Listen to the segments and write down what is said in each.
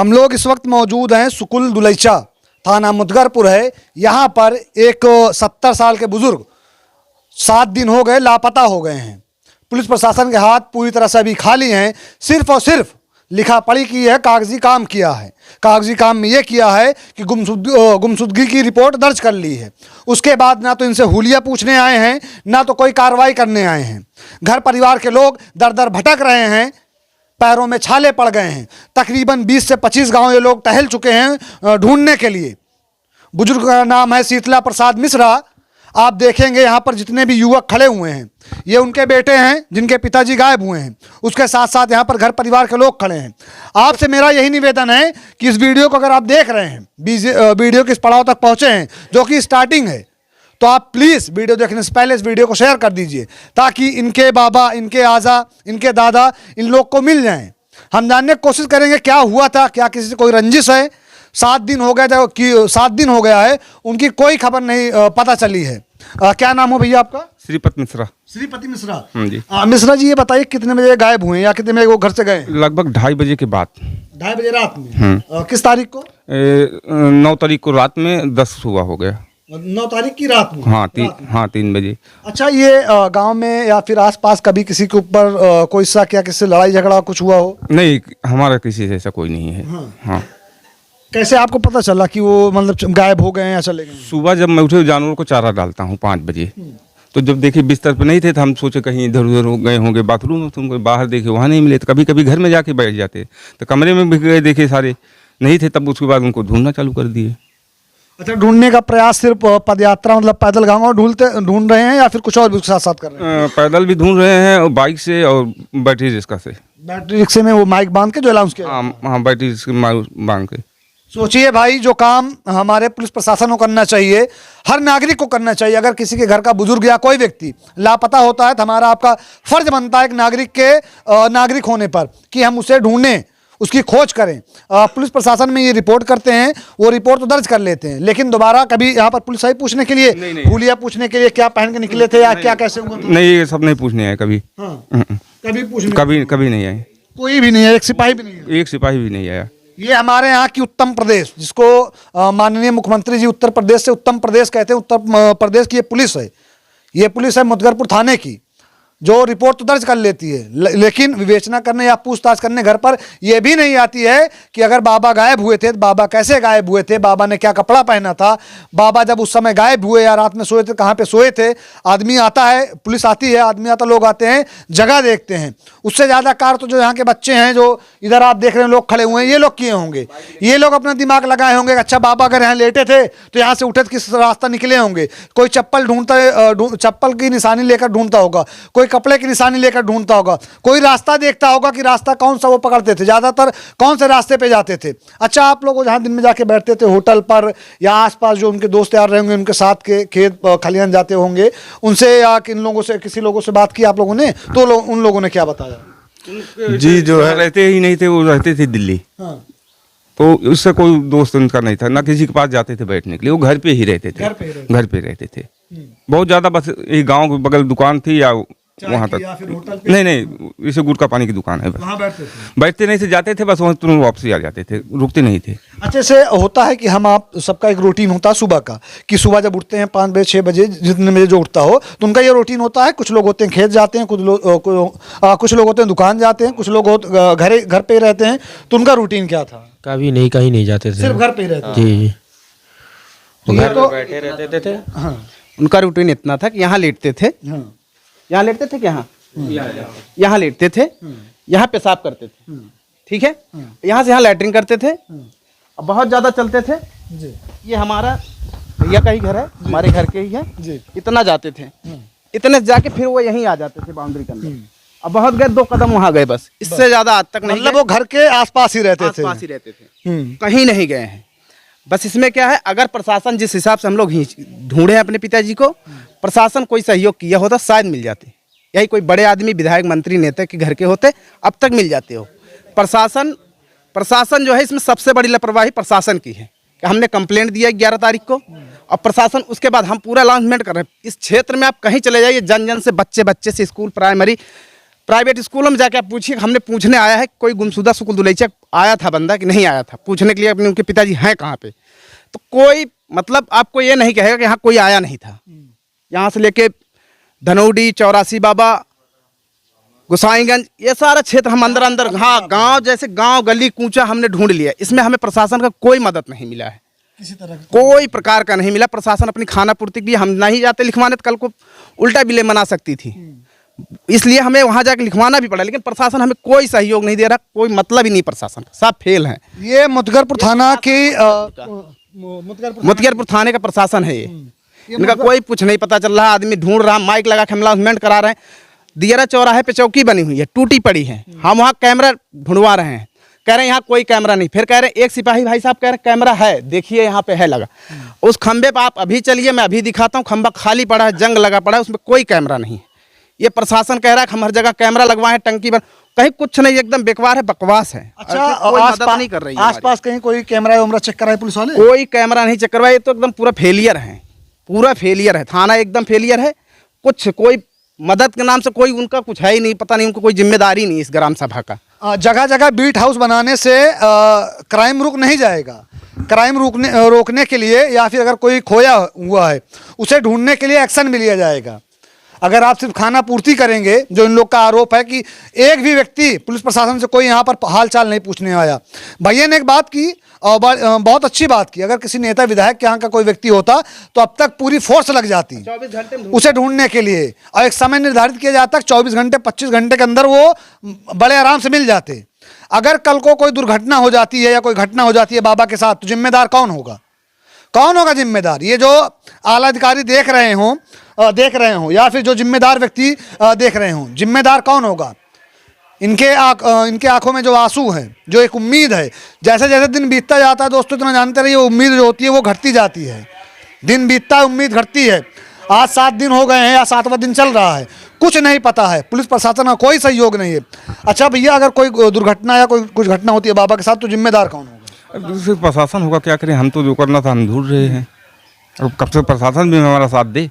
हम लोग इस वक्त मौजूद हैं सुकुल दुलैचा, थाना मुदगरपुर है। यहाँ पर एक 70 साल के बुजुर्ग 7 दिन हो गए लापता हो गए हैं। पुलिस प्रशासन के हाथ पूरी तरह से अभी खाली हैं। सिर्फ और सिर्फ लिखा पढ़ी की है, कागजी काम किया है। कागजी काम में ये किया है कि गुमशुदगी की रिपोर्ट दर्ज कर ली है। उसके बाद ना तो इनसे हुलिया पूछने आए हैं, ना तो कोई कार्रवाई करने आए हैं। घर परिवार के लोग दर दर भटक रहे हैं, पैरों में छाले पड़ गए हैं। तकरीबन 20 से 25 गांव ये लोग टहल चुके हैं ढूंढने के लिए। बुजुर्ग का नाम है शीतला प्रसाद मिश्रा। आप देखेंगे यहाँ पर जितने भी युवक खड़े हुए हैं, ये उनके बेटे हैं जिनके पिताजी गायब हुए हैं। उसके साथ साथ यहाँ पर घर परिवार के लोग खड़े हैं। आपसे मेरा यही निवेदन है कि इस वीडियो को अगर आप देख रहे हैं, वीडियो किस पड़ाव तक पहुँचे हैं जो कि स्टार्टिंग है, तो आप प्लीज़ वीडियो देखने से पहले इस वीडियो को शेयर कर दीजिए, ताकि इनके बाबा, इनके आजा, इनके दादा, इन लोग को मिल जाएं। हम जानने की कोशिश करेंगे क्या हुआ था, क्या किसी से कोई रंजिश है। 7 दिन हो गए थे कि 7 दिन हो गया है, उनकी कोई खबर नहीं पता चली है। क्या नाम हो भैया आपका? श्रीपति मिश्रा। श्रीपति मिश्रा जी। मिश्रा जी, ये बताइए कितने बजे गायब हुए या कितने बजे वो घर से गए? लगभग 2:30 बजे के बाद। 2:30 बजे रात में? किस तारीख को? 9 तारीख को रात में 10 सुबह हो गया। 9 तारीख की रात में? हाँ, 3 बजे। अच्छा, ये गांव में या फिर आसपास कभी किसी के ऊपर कोई शक या किसी से लड़ाई झगड़ा कुछ हुआ हो? नहीं, हमारा किसी से ऐसा कोई नहीं है। हाँ। कैसे आपको पता चला कि वो मतलब गायब हो गए हैं या चले गए? सुबह जब मैं उठे जानवरों को चारा डालता हूँ 5 बजे, तो जब देखे बिस्तर पे नहीं थे तो हम सोचे कहीं इधर उधर हो गए होंगे, बाथरूम में तुमको बाहर देखे वहाँ नहीं मिले, तो कभी कभी घर में जाके बैठ जाते, तो कमरे में भी गए देखे सारे नहीं थे, तब उसके बाद उनको ढूंढना चालू कर दिए। अच्छा, ढूंढने का प्रयास सिर्फ पदयात्रा मतलब पैदल गाँव ढूंढ रहे हैं या फिर कुछ और भी साथ साथ कर रहे हैं? पैदल भी ढूंढ रहे हैं और बाइक से और बैटरी रिक्शा से। बैटरी रिक्शे में वो माइक बांध के जो अलाउंस किया? हाँ, बैटरी रिक्शा बांध के। सोचिए भाई, जो काम हमारे पुलिस प्रशासन को करना चाहिए, हर नागरिक को करना चाहिए। अगर किसी के घर का बुजुर्ग या कोई व्यक्ति लापता होता है तो हमारा आपका फर्ज बनता है एक नागरिक होने पर कि हम उसे ढूंढें, उसकी खोज करें। पुलिस प्रशासन में ये रिपोर्ट करते हैं, वो रिपोर्ट तो दर्ज कर लेते हैं, लेकिन दोबारा कभी यहाँ पर पुलिस आई पूछने के लिए, हुलिया पूछने के लिए क्या पहन के निकले थे या क्या कैसे हुआ? नहीं, ये सब नहीं पूछने आए कभी। कभी पूछने कभी नहीं आए। कोई भी नहीं है? एक सिपाही भी नहीं है? एक सिपाही भी नहीं आया। ये हमारे यहाँ की उत्तर प्रदेश, जिसको माननीय मुख्यमंत्री जी उत्तर प्रदेश से उत्तम प्रदेश कहते हैं, उत्तर प्रदेश की ये पुलिस है। ये पुलिस है मुदगरपुर थाने की, जो रिपोर्ट तो दर्ज कर लेती है, लेकिन विवेचना करने या पूछताछ करने घर पर यह भी नहीं आती है कि अगर बाबा गायब हुए थे तो बाबा कैसे गायब हुए थे, बाबा ने क्या कपड़ा पहना था, बाबा जब उस समय गायब हुए या रात में सोए थे कहाँ पे सोए थे। आदमी आता है, पुलिस आती है, आदमी आता, लोग आते हैं, जगह देखते हैं। उससे ज़्यादा कार तो जो यहाँ के बच्चे हैं, जो इधर आप देख रहे हैं लोग खड़े हुए हैं, ये लोग किए होंगे। ये लोग अपना दिमाग लगाए होंगे, अच्छा बाबा अगर यहाँ लेटे थे तो यहाँ से उठे किस रास्ता निकले होंगे। कोई चप्पल चप्पल की निशानी लेकर ढूंढता होगा, कोई कपड़े की निशानी लेकर ढूंढता होगा, कोई रास्ता देखता होगा कि रास्ता कौन सा वो पकड़ते थे, ज़्यादातर कौन से रास्ते पे जाते थे। अच्छा, आप लोग जहाँ दिन में जाके बैठते थे होटल पर या आसपास जो उनके दोस्त यार रहेंगे, उनके साथ के खेत खलिहान जाते होंगे, उनसे या किन लोगों से, किसी लोगों से बात की आप लोगों ने, तो उन लोगों ने क्या बताया? जी, जो है रहते ही नहीं थे, वो रहते थे दिल्ली। तो उससे कोई दोस्त उनका नहीं था, ना किसी के पास जाते थे बैठने के लिए, वो घर पे ही रहते थे। घर पे रहते थे बहुत ज्यादा। बस एक गांव के बगल दुकान थी या वहाँ तक, नहीं, इसे गुटखा पानी की दुकान है, बस बैठते नहीं थे, जाते थे, बस वहाँ तुरंत वापसी आ जाते थे, रुकते नहीं थे। अच्छा, ऐसे होता है कि हम आप सबका एक रूटीन होता है सुबह का, कि सुबह जब उठते हैं 5 बजे 6 बजे, जितने बजे जो उठता हो, तो उनका ये रूटीन होता है। कुछ लोग होते हैं खेत जाते हैं, कुछ लोग होते हैं दुकान जाते हैं, कुछ लोग घर पे रहते हैं। तो उनका रूटीन क्या था? कभी नहीं, कहीं नहीं जाते थे, सिर्फ घर पे रहते थे। जी, घर तो बैठे रहते थे। उनका रूटीन इतना था कि यहाँ लेटते थे, यहाँ लेटते थे, यहाँ लेटते थे, यहाँ पेशाब करते थे, ठीक है, यहाँ से यहाँ लैटरिन करते थे। अब बहुत ज्यादा चलते थे जी। ये हमारा भैया का ही घर है, हमारे घर के ही है जी। इतना जाते थे, इतने से जाके फिर वो यहीं आ जाते थे बाउंड्री के अंदर। अब बहुत गए, 2 कदम वहाँ गए, बस इससे ज्यादा आज तक नहीं। मतलब वो घर के आसपास ही रहते थे, कहीं नहीं गए हैं। बस इसमें क्या है, अगर प्रशासन जिस हिसाब से हम लोग ढूंढे अपने पिताजी को, प्रशासन कोई सहयोग किया होता शायद मिल जाते। यही कोई बड़े आदमी, विधायक, मंत्री, नेता के घर के होते, अब तक मिल जाते हो। प्रशासन जो है इसमें सबसे बड़ी लापरवाही प्रशासन की है कि हमने कंप्लेंट दिया 11 तारीख को, और प्रशासन उसके बाद हम पूरा अनाउंसमेंट कर रहे हैं। इस क्षेत्र में आप कहीं चले जाइए, जन से बच्चे से स्कूल, प्राइमरी प्राइवेट स्कूलों में जाके आप पूछिए, हमने पूछने आया है कोई गुमशुदा सुकुल दुलैचा आया था बंदा कि नहीं आया था, पूछने के लिए अपने उनके पिताजी हैं कहाँ पे, तो कोई मतलब आपको ये नहीं कहेगा कि यहाँ कोई आया नहीं था। यहाँ से लेके धनौडी, चौरासी बाबा, गोसाईगंज, ये सारा क्षेत्र हम अंदर अंदर, हाँ गांव जैसे गांव गली कूचा हमने ढूंढ लिया। इसमें हमें प्रशासन का कोई मदद नहीं मिला है, किसी तरह का कोई प्रकार का नहीं मिला। प्रशासन अपनी खाना पूर्ति के लिए हम नहीं जाते लिखवाने तो कल को उल्टा बिले मना सकती थी, इसलिए हमें वहाँ जाकर लिखवाना भी पड़ा। लेकिन प्रशासन हमें कोई सहयोग नहीं दे रहा, कोई मतलब ही नहीं प्रशासन का, सब फेल है। ये मुदगरपुर थाना की मुदगरपुर थाने का प्रशासन है ये, इनका कोई कुछ नहीं पता चल रहा। आदमी ढूंढ रहा, माइक लगा के अनाउंसमेंट करा रहे हैं। दियरा चौराहे पे चौकी बनी हुई है, टूटी पड़ी है, हम वहाँ कैमरा ढूंढवा रहे हैं, कह रहे हैं यहाँ कोई कैमरा नहीं। फिर कह रहे हैं एक सिपाही भाई साहब कह रहे हैं कैमरा है, देखिए यहाँ पे है लगा। उस खंबे पे आप अभी चलिए, मैं अभी दिखाता हूँ, खंबा खाली पड़ा है, जंग लगा पड़ा है, उसमें कोई कैमरा नहीं है। ये प्रशासन कह रहा है कि हम हर जगह कैमरा लगवाए, टंकी बन, कहीं कुछ नहीं, एकदम बेकार है, बकवास है। अच्छा, कोई मदद नहीं कर रही है। आसपास कहीं कोई कैमरा वैमरा चेक कराए पुलिस वाले? कोई कैमरा नहीं चेक करवाए, तो एकदम पूरा फेलियर है, पूरा फेलियर है, थाना एकदम फेलियर है। कुछ कोई मदद के नाम से कोई उनका कुछ है ही नहीं, पता नहीं उनको कोई जिम्मेदारी नहीं इस ग्राम सभा का। जगह जगह बीट हाउस बनाने से क्राइम रुक नहीं जाएगा। क्राइम रोकने के लिए या फिर अगर कोई खोया हुआ है उसे ढूंढने के लिए एक्शन भी लिया जाएगा। अगर आप सिर्फ खाना पूर्ति करेंगे, जो इन लोग का आरोप है कि एक भी व्यक्ति पुलिस प्रशासन से कोई यहाँ पर हाल चाल नहीं पूछने आया। भैया ने एक बात की और बहुत अच्छी बात की, अगर किसी नेता विधायक के यहाँ का कोई व्यक्ति होता तो अब तक पूरी फोर्स लग जाती 24 घंटे उसे ढूंढने के लिए, और एक समय निर्धारित किया जाता, 24 घंटे 25 घंटे के अंदर वो बड़े आराम से मिल जाते। अगर कल को कोई दुर्घटना हो जाती है या कोई घटना हो जाती है बाबा के साथ, तो जिम्मेदार कौन होगा? कौन होगा जिम्मेदार? ये जो आला अधिकारी देख रहे हों या फिर जो जिम्मेदार व्यक्ति देख रहे हों, जिम्मेदार कौन होगा? इनके आंखों में जो आंसू हैं, जो एक उम्मीद है, जैसे जैसे दिन बीतता जाता है दोस्तों, इतना जानते रहिए उम्मीद जो होती है वो घटती जाती है। दिन बीतता है, उम्मीद घटती है। आज 7 दिन हो गए हैं या 7वां दिन चल रहा है, कुछ नहीं पता है, पुलिस प्रशासन का कोई सहयोग नहीं है। अच्छा भैया, अगर कोई दुर्घटना या कोई कुछ घटना होती है बाबा के साथ, तो जिम्मेदार कौन होगा? दूसरे प्रशासन होगा, क्या करें, हम तो जो करना था हम ढूंढ रहे हैं, अब कब से प्रशासन भी हमारा साथ दे।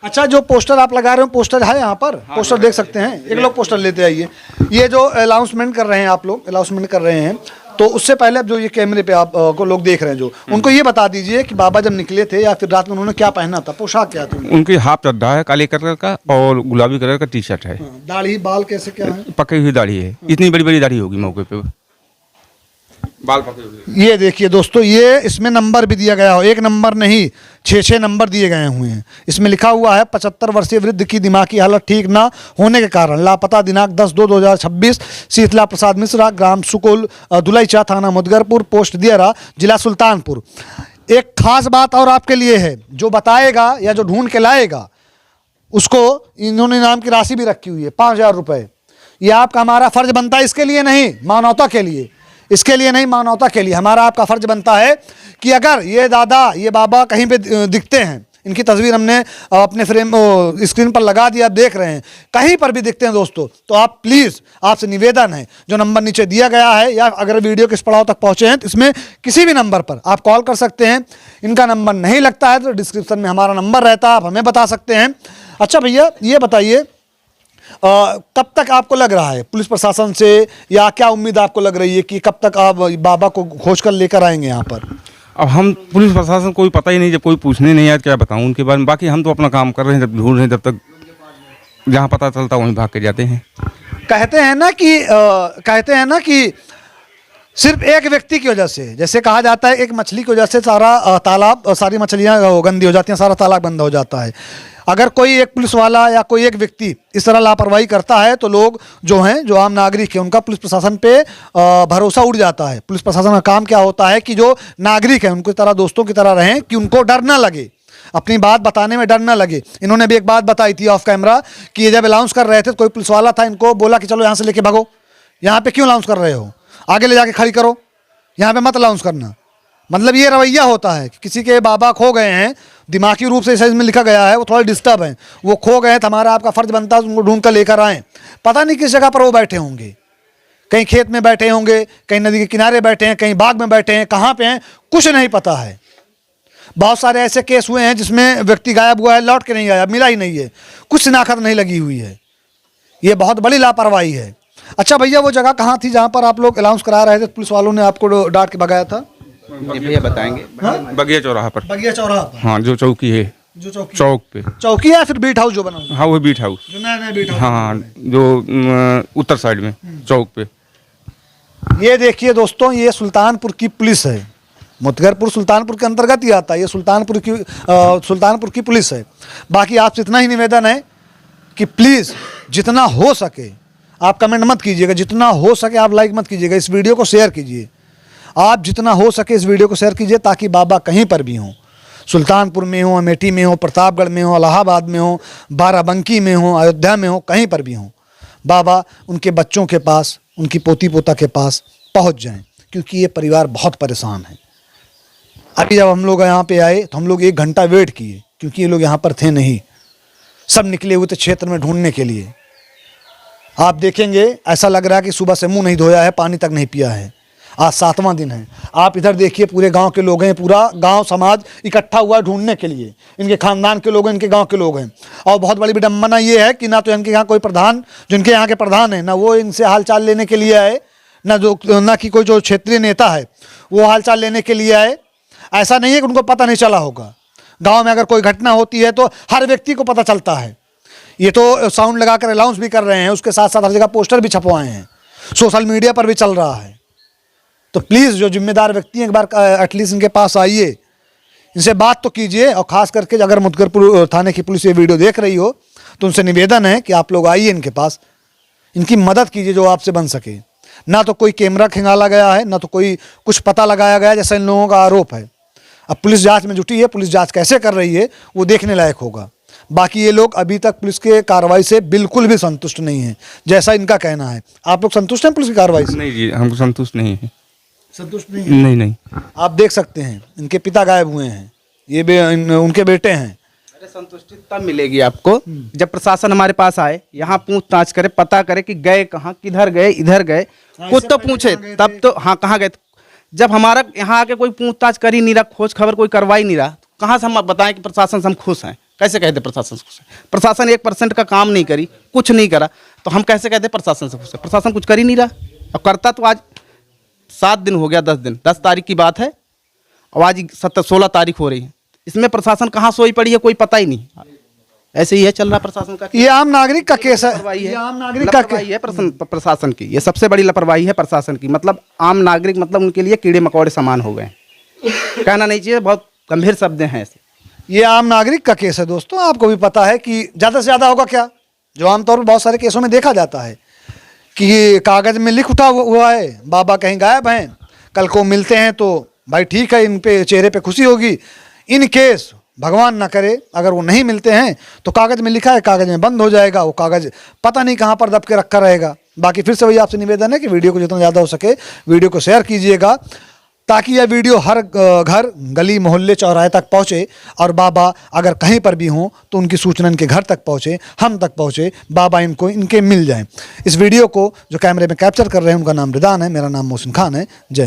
अच्छा, जो पोस्टर आप लगा रहे हो, पोस्टर है यहाँ पर? पोस्टर देख सकते हैं, एक लोग पोस्टर लेते आइए। ये जो अनाउंसमेंट कर रहे हैं, आप लोग अनाउंसमेंट कर रहे हैं, तो उससे पहले अब जो ये कैमरे पे आप को लोग देख रहे हैं, जो उनको ये बता दीजिए कि बाबा जब निकले थे या फिर रात में उन्होंने क्या पहना था, पोशाक क्या थी? उनकी हाफ चड्ढा है काले कलर का और गुलाबी कलर का टी शर्ट है। दाढ़ी बाल कैसे क्या है? पकी हुई दाढ़ी है, इतनी बड़ी बड़ी दाढ़ी होगी मौके पे, बाल पके हुए। ये देखिए दोस्तों, ये इसमें नंबर भी दिया गया हो, 1 नंबर नहीं 6 नंबर दिए गए हुए हैं। इसमें लिखा हुआ है 75 वर्षीय वृद्ध की दिमागी हालत ठीक ना होने के कारण लापता, दिनांक 10/2/2026, शीतला प्रसाद मिश्रा, ग्राम सुकुल दुलैचा, थाना मुदगरपुर, पोस्ट दियरा, जिला सुल्तानपुर। एक खास बात और आपके लिए है, जो बताएगा या जो ढूंढ के लाएगा उसको इन्होंने इनाम की राशि भी रखी हुई है 5000 रुपये। ये आपका हमारा फर्ज बनता है, इसके लिए नहीं, मानवता के लिए, इसके लिए नहीं, मानवता के लिए हमारा आपका फर्ज बनता है कि अगर ये दादा, ये बाबा कहीं पे दिखते हैं, इनकी तस्वीर हमने अपने फ्रेम स्क्रीन पर लगा दिया, आप देख रहे हैं, कहीं पर भी दिखते हैं दोस्तों, तो आप प्लीज़, आपसे निवेदन है, जो नंबर नीचे दिया गया है या अगर वीडियो किस पड़ाव तक पहुंचे हैं तो इसमें किसी भी नंबर पर आप कॉल कर सकते हैं। इनका नंबर नहीं लगता है तो डिस्क्रिप्शन में हमारा नंबर रहता है, आप हमें बता सकते हैं। अच्छा भैया, ये बताइए कब तक आपको लग रहा है पुलिस प्रशासन से, या क्या उम्मीद आपको लग रही है कि कब तक आप बाबा को खोज कर लेकर आएंगे यहाँ पर? अब हम पुलिस प्रशासन कोई पता ही नहीं, जब कोई पूछने नहीं आया क्या बताऊं उनके बारे में। बाकी हम तो अपना काम कर रहे हैं, जब ढूंढ रहे हैं, जब तक जहाँ पता चलता वहीं भाग के जाते हैं। कहते हैं ना कि सिर्फ एक व्यक्ति की वजह से, जैसे कहा जाता है एक मछली की वजह से सारा तालाब, सारी मछलियाँ गंदी हो जाती हैं, सारा तालाब गंदा हो जाता है। अगर कोई एक पुलिस वाला या कोई एक व्यक्ति इस तरह लापरवाही करता है तो लोग जो हैं, जो आम नागरिक हैं, उनका पुलिस प्रशासन पे भरोसा उड़ जाता है। पुलिस प्रशासन का काम क्या होता है कि जो नागरिक हैं उनकी तरह, दोस्तों की तरह रहें, कि उनको डर ना लगे, अपनी बात बताने में डर ना लगे। इन्होंने भी एक बात बताई थी ऑफ कैमरा कि ये जब अनाउंस कर रहे थे तो कोई पुलिस वाला था, इनको बोला कि चलो यहाँ से लेके भागो, यहाँ पे क्यों अनाउंस कर रहे हो, आगे ले जाके खड़ी करो, यहाँ पे मत अनाउंस करना। मतलब ये रवैया होता है कि किसी के बाबा खो गए हैं, दिमागी रूप से इस में लिखा गया है, वो थोड़ा डिस्टर्ब हैं, वो खो गए हैं, तो हमारा आपका फर्ज बनता है उनको ढूंढ कर लेकर आएँ। पता नहीं किस जगह पर वो बैठे होंगे, कहीं खेत में बैठे होंगे, कहीं नदी के किनारे बैठे हैं, कहीं बाग में बैठे हैं, कहाँ पे हैं कुछ नहीं पता है। बहुत सारे ऐसे केस हुए हैं जिसमें व्यक्ति गायब हुआ है, लौट के नहीं आया, मिला ही नहीं है, कुछ शिनाख्त नहीं लगी हुई है। ये बहुत बड़ी लापरवाही है। अच्छा भैया, वो जगह कहाँ थी जहाँ पर आप लोग अनाउंस करा रहे थे, पुलिस वालों ने आपको डांट के भगाया था? ये भैया बताएंगे। बगिया चौराहा पर। बगिया चौराहा पर, हाँ, जो चौकी है, जो चौक पे। चौकी है फिर बीट हाउस जो बना हुआ है? हाँ, वो बीट हाउस, जो नया बीट हाउस। हाँ, जो उत्तर साइड में चौक पे। ये देखिए दोस्तों, ये सुल्तानपुर की पुलिस है। मुदगरपुर सुल्तानपुर के अंतर्गत ही आता है। ये सुल्तानपुर की पुलिस है। बाकी आपसे इतना ही निवेदन है कि प्लीज़ जितना हो सके आप कमेंट मत कीजिएगा, जितना हो सके आप लाइक मत कीजिएगा, इस वीडियो को शेयर कीजिए। आप जितना हो सके इस वीडियो को शेयर कीजिए ताकि बाबा कहीं पर भी हों, सुल्तानपुर में हो, अमेठी में हो, प्रतापगढ़ में हो, इलाहाबाद में हो, बाराबंकी में हो, अयोध्या में हो, कहीं पर भी हों, बाबा उनके बच्चों के पास, उनकी पोती पोता के पास पहुंच जाएं, क्योंकि ये परिवार बहुत परेशान है। अभी जब हम लोग यहाँ पे आए तो हम लोग 1 घंटा वेट किए, क्योंकि ये लोग यहाँ पर थे नहीं, सब निकले हुए थे क्षेत्र में ढूंढने के लिए। आप देखेंगे ऐसा लग रहा है कि सुबह से मुंह नहीं धोया है, पानी तक नहीं पिया है। आज 7वां दिन है। आप इधर देखिए, पूरे गांव के लोग हैं, पूरा गांव समाज इकट्ठा हुआ ढूंढने के लिए। इनके खानदान के लोग हैं, इनके गांव के लोग हैं। और बहुत बड़ी विडम्बना ये है कि ना तो इनके यहाँ कोई प्रधान, जिनके यहाँ के प्रधान है, ना वो इनसे हालचाल लेने के लिए आए, ना कि कोई जो क्षेत्रीय नेता है वो हालचाल लेने के लिए आए। ऐसा नहीं है कि उनको पता नहीं चला होगा। गाँव में अगर कोई घटना होती है तो हर व्यक्ति को पता चलता है। ये तो साउंड लगाकर अनाउंस भी कर रहे हैं, उसके साथ साथ हर जगह पोस्टर भी छपवाए हैं, सोशल मीडिया पर भी चल रहा है। तो प्लीज़ जो जिम्मेदार व्यक्ति हैं, एक बार एटलीस्ट इनके पास आइए, इनसे बात तो कीजिए। और ख़ास करके अगर मुदगरपुर थाने की पुलिस ये वीडियो देख रही हो तो उनसे निवेदन है कि आप लोग आइए इनके पास, इनकी मदद कीजिए जो आपसे बन सके। ना तो कोई कैमरा खंगाला गया है, ना तो कोई कुछ पता लगाया गया जैसा इन लोगों का आरोप है। अब पुलिस जांच में जुटी है, पुलिस जांच कैसे कर रही है वो देखने लायक होगा। बाकी ये लोग अभी तक पुलिस के कार्रवाई से बिल्कुल भी संतुष्ट नहीं हैं, जैसा इनका कहना है। आप लोग संतुष्ट हैं पुलिस की कार्रवाई से? नहीं जी, हमको संतुष्ट नहीं है। संतुष्ट नहीं है? नहीं नहीं। आप देख सकते हैं इनके पिता गायब हुए हैं, ये उनके बेटे हैं। अरे संतुष्टि तब मिलेगी आपको जब प्रशासन हमारे पास आए, यहाँ पूछताछ करे, पता करे कि गए कहाँ, किधर गए, इधर गए, खुद तो पूछे तब तो। हाँ, कहाँ गए? जब हमारा यहाँ आके कोई पूछताछ कर ही नहीं रहा, खोज खबर कोई करवा ही नहीं रहा, तो कहाँ से हम बताएं कि प्रशासन से हम खुश हैं? कैसे कहते प्रशासन से खुश है? प्रशासन 1% का काम नहीं करी, कुछ नहीं करा, तो हम कैसे कहते प्रशासन से खुश है? प्रशासन कुछ कर ही नहीं रहा। अब करता तो आज 7 दिन हो गया, 10 दिन, 10 तारीख की बात है और आज 16 तारीख हो रही है। इसमें प्रशासन कहाँ सोई पड़ी है कोई पता ही नहीं। ऐसे ही है चल रहा प्रशासन का। ये आम नागरिक का केस है, ये आम नागरिक का लापरवाही है प्रशासन की। ये सबसे बड़ी लापरवाही है प्रशासन की। मतलब आम नागरिक मतलब उनके लिए कीड़े मकोड़े समान हो गए। कहना नहीं चाहिए, बहुत गंभीर शब्द हैं ऐसे। ये आम नागरिक का केस है दोस्तों। आपको भी पता है कि ज़्यादा से ज़्यादा होगा क्या, जो आमतौर पर बहुत सारे केसों में देखा जाता है कि कागज़ में लिख उठा हुआ है, बाबा कहीं गायब हैं, कल को मिलते हैं तो भाई ठीक है, इन पे चेहरे पे खुशी होगी। इन केस भगवान ना करे अगर वो नहीं मिलते हैं तो कागज़ में लिखा है, कागज़ में बंद हो जाएगा, वो कागज़ पता नहीं कहाँ पर दब के रखा रहेगा। बाकी फिर से वही आपसे निवेदन है कि वीडियो को जितना ज़्यादा हो सके वीडियो को शेयर कीजिएगा, ताकि यह वीडियो हर घर, गली, मोहल्ले, चौराहे तक पहुँचे और बाबा अगर कहीं पर भी हों तो उनकी सूचना इनके घर तक पहुँचे, हम तक पहुँचे, बाबा इनको इनके मिल जाएं। इस वीडियो को जो कैमरे में कैप्चर कर रहे हैं उनका नाम रिदान है, मेरा नाम मोहसिन खान है। जय